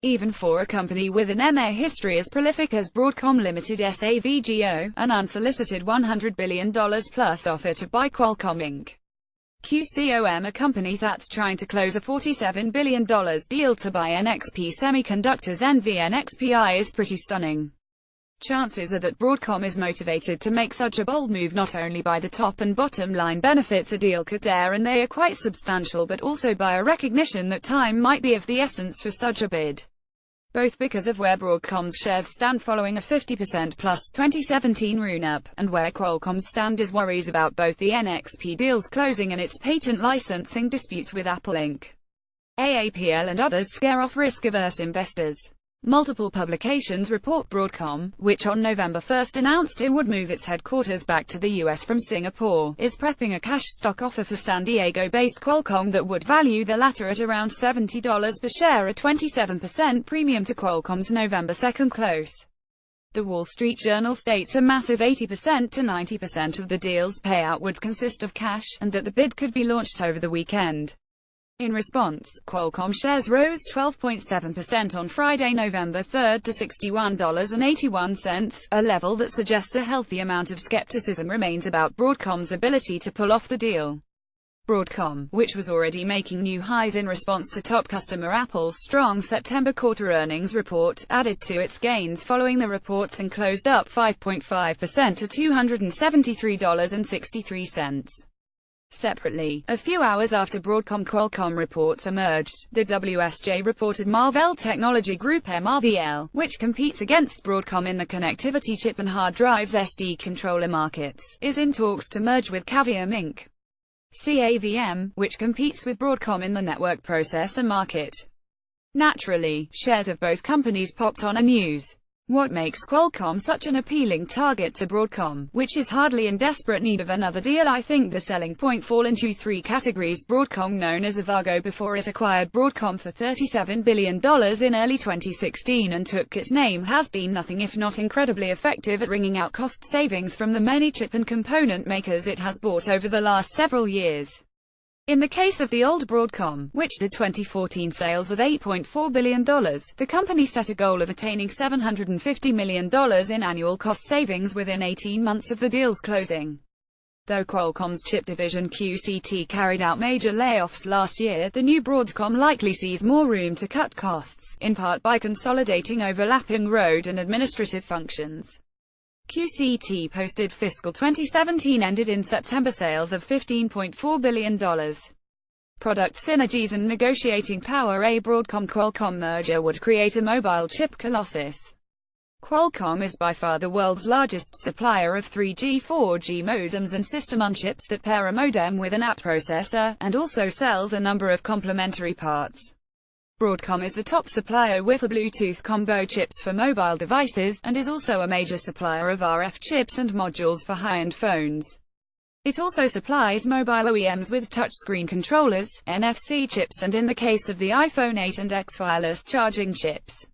Even for a company with an M&A history as prolific as Broadcom Limited SAVGO, an unsolicited $100 billion plus offer to buy Qualcomm Inc. QCOM, a company that's trying to close a $47 billion deal to buy NXP Semiconductors NVNXPI is pretty stunning. Chances are that Broadcom is motivated to make such a bold move not only by the top and bottom line benefits a deal could bear, and they are quite substantial, but also by a recognition that time might be of the essence for such a bid. Both because of where Broadcom's shares stand following a 50% plus 2017 run-up, and where Qualcomm's stand is worries about both the NXP deal's closing and its patent licensing disputes with Apple Inc. AAPL and others scare off risk-averse investors. Multiple publications report Broadcom, which on November 1 announced it would move its headquarters back to the US from Singapore, is prepping a cash stock offer for San Diego-based Qualcomm that would value the latter at around $70 per share, a 27% premium to Qualcomm's November 2 close. The Wall Street Journal states a massive 80% to 90% of the deal's payout would consist of cash, and that the bid could be launched over the weekend. In response, Qualcomm shares rose 12.7% on Friday, November 3 to $61.81, a level that suggests a healthy amount of skepticism remains about Broadcom's ability to pull off the deal. Broadcom, which was already making new highs in response to top customer Apple's strong September quarter earnings report, added to its gains following the reports and closed up 5.5% to $273.63. Separately, a few hours after Broadcom-Qualcomm reports emerged, the WSJ reported Marvell Technology Group (MRVL), which competes against Broadcom in the connectivity chip and hard drives SD controller markets, is in talks to merge with Cavium Inc. CAVM, which competes with Broadcom in the network processor market. Naturally, shares of both companies popped on a news. What makes Qualcomm such an appealing target to Broadcom, which is hardly in desperate need of another deal? I think the selling point fall into three categories. Broadcom, known as Avago before it acquired Broadcom for $37 billion in early 2016 and took its name, has been nothing if not incredibly effective at wringing out cost savings from the many chip and component makers it has bought over the last several years. In the case of the old Broadcom, which did 2014 sales of $8.4 billion, the company set a goal of attaining $750 million in annual cost savings within 18 months of the deal's closing. Though Qualcomm's chip division QCT carried out major layoffs last year, the new Broadcom likely sees more room to cut costs, in part by consolidating overlapping road and administrative functions. QCT posted fiscal 2017 ended in September sales of $15.4 billion. Product synergies and negotiating power. A Broadcom-Qualcomm merger would create a mobile chip colossus. Qualcomm is by far the world's largest supplier of 3G, 4G modems and system-on-chips that pair a modem with an app processor, and also sells a number of complementary parts. Broadcom is the top supplier with Bluetooth combo chips for mobile devices, and is also a major supplier of RF chips and modules for high-end phones. It also supplies mobile OEMs with touchscreen controllers, NFC chips, and in the case of the iPhone 8 and X, wireless charging chips.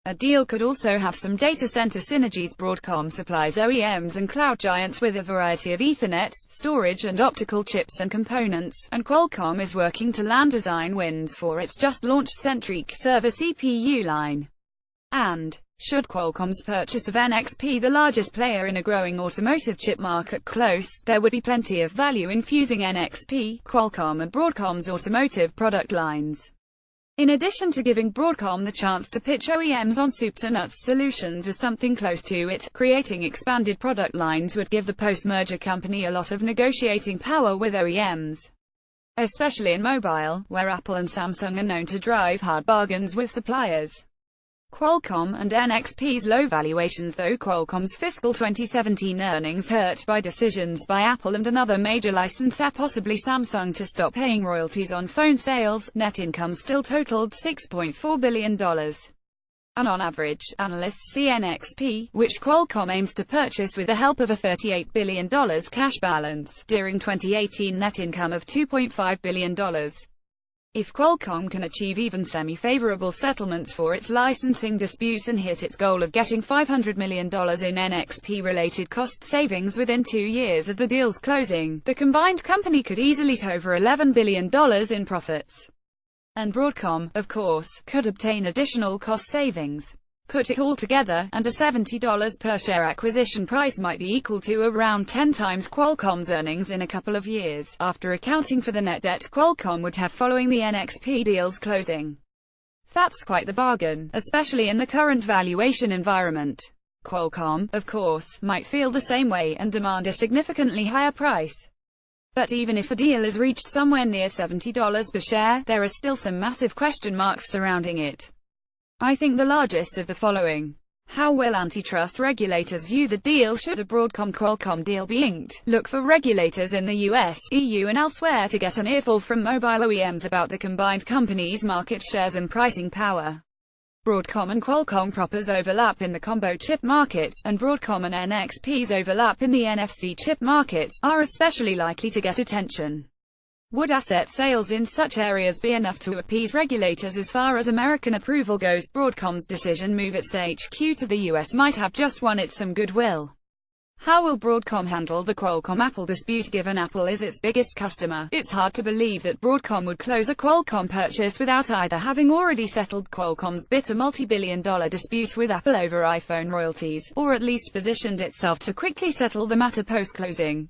A deal could also have some data center synergies. Broadcom supplies OEMs and cloud giants with a variety of Ethernet, storage and optical chips and components, and Qualcomm is working to land design wins for its just-launched Centriq server CPU line. And, should Qualcomm's purchase of NXP, the largest player in a growing automotive chip market, close, there would be plenty of value in fusing NXP, Qualcomm and Broadcom's automotive product lines. In addition to giving Broadcom the chance to pitch OEMs on soup to nuts solutions as something close to it, creating expanded product lines would give the post-merger company a lot of negotiating power with OEMs. Especially in mobile, where Apple and Samsung are known to drive hard bargains with suppliers. Qualcomm and NXP's low valuations. Though Qualcomm's fiscal 2017 earnings hurt by decisions by Apple and another major licensor, possibly Samsung, to stop paying royalties on phone sales, net income still totaled $6.4 billion. And on average, analysts see NXP, which Qualcomm aims to purchase with the help of a $38 billion cash balance, during 2018 net income of $2.5 billion. If Qualcomm can achieve even semi-favorable settlements for its licensing disputes and hit its goal of getting $500 million in NXP-related cost savings within 2 years of the deal's closing, the combined company could easily hit over $11 billion in profits. And Broadcom, of course, could obtain additional cost savings. Put it all together, and a $70 per share acquisition price might be equal to around 10 times Qualcomm's earnings in a couple of years, after accounting for the net debt Qualcomm would have following the NXP deal's closing. That's quite the bargain, especially in the current valuation environment. Qualcomm, of course, might feel the same way and demand a significantly higher price. But even if a deal is reached somewhere near $70 per share, there are still some massive question marks surrounding it. I think the largest of the following. How will antitrust regulators view the deal should a Broadcom-Qualcomm deal be inked? Look for regulators in the US, EU and elsewhere to get an earful from mobile OEMs about the combined company's market shares and pricing power. Broadcom and Qualcomm propers overlap in the combo chip market, and Broadcom and NXP's overlap in the NFC chip market, are especially likely to get attention. Would asset sales in such areas be enough to appease regulators as far as American approval goes? Broadcom's decision move its HQ to the US might have just won it some goodwill. How will Broadcom handle the Qualcomm-Apple dispute given Apple is its biggest customer? It's hard to believe that Broadcom would close a Qualcomm purchase without either having already settled Qualcomm's bitter multi-billion-dollar dispute with Apple over iPhone royalties, or at least positioned itself to quickly settle the matter post-closing.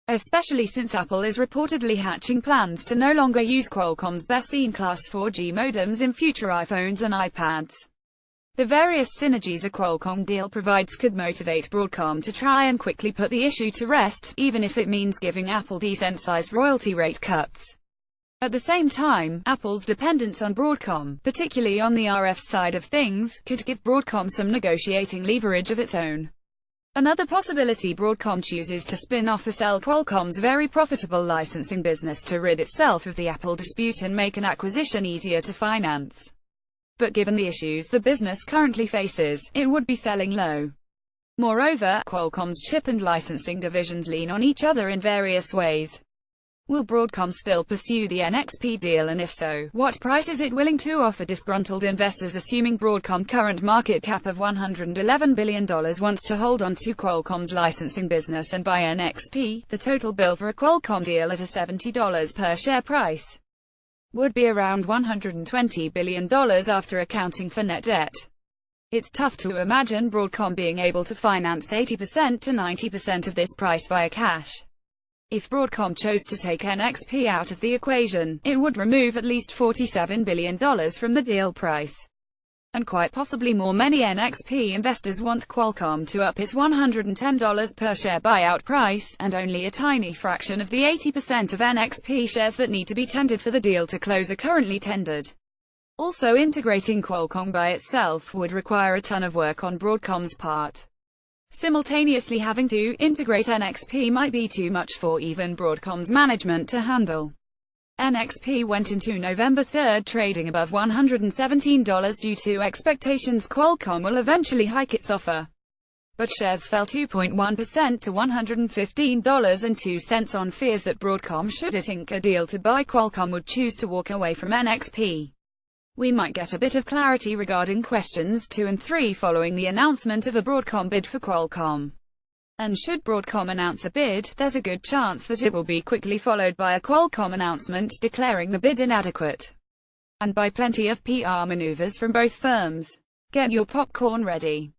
Especially since Apple is reportedly hatching plans to no longer use Qualcomm's best-in-class 4G modems in future iPhones and iPads. The various synergies a Qualcomm deal provides could motivate Broadcom to try and quickly put the issue to rest, even if it means giving Apple decent-sized royalty rate cuts. At the same time, Apple's dependence on Broadcom, particularly on the RF side of things, could give Broadcom some negotiating leverage of its own. Another possibility: Broadcom chooses to spin off or sell Qualcomm's very profitable licensing business to rid itself of the Apple dispute and make an acquisition easier to finance. But given the issues the business currently faces, it would be selling low. Moreover, Qualcomm's chip and licensing divisions lean on each other in various ways. Will Broadcom still pursue the NXP deal, and if so, what price is it willing to offer disgruntled investors? Assuming Broadcom current market cap of $111 billion wants to hold on to Qualcomm's licensing business and buy NXP, the total bill for a Qualcomm deal at a $70 per share price would be around $120 billion after accounting for net debt. It's tough to imagine Broadcom being able to finance 80% to 90% of this price via cash. If Broadcom chose to take NXP out of the equation, it would remove at least $47 billion from the deal price. And quite possibly more. Many NXP investors want Qualcomm to up its $110 per share buyout price, and only a tiny fraction of the 80% of NXP shares that need to be tendered for the deal to close are currently tendered. Also, integrating Qualcomm by itself would require a ton of work on Broadcom's part. Simultaneously having to integrate NXP might be too much for even Broadcom's management to handle. NXP went into November 3 trading above $117 due to expectations Qualcomm will eventually hike its offer. But shares fell 2.1% to $115.02 on fears that Broadcom, should it ink a deal to buy Qualcomm, would choose to walk away from NXP. We might get a bit of clarity regarding questions 2 and 3 following the announcement of a Broadcom bid for Qualcomm. And should Broadcom announce a bid, there's a good chance that it will be quickly followed by a Qualcomm announcement declaring the bid inadequate. And by plenty of PR maneuvers from both firms. Get your popcorn ready.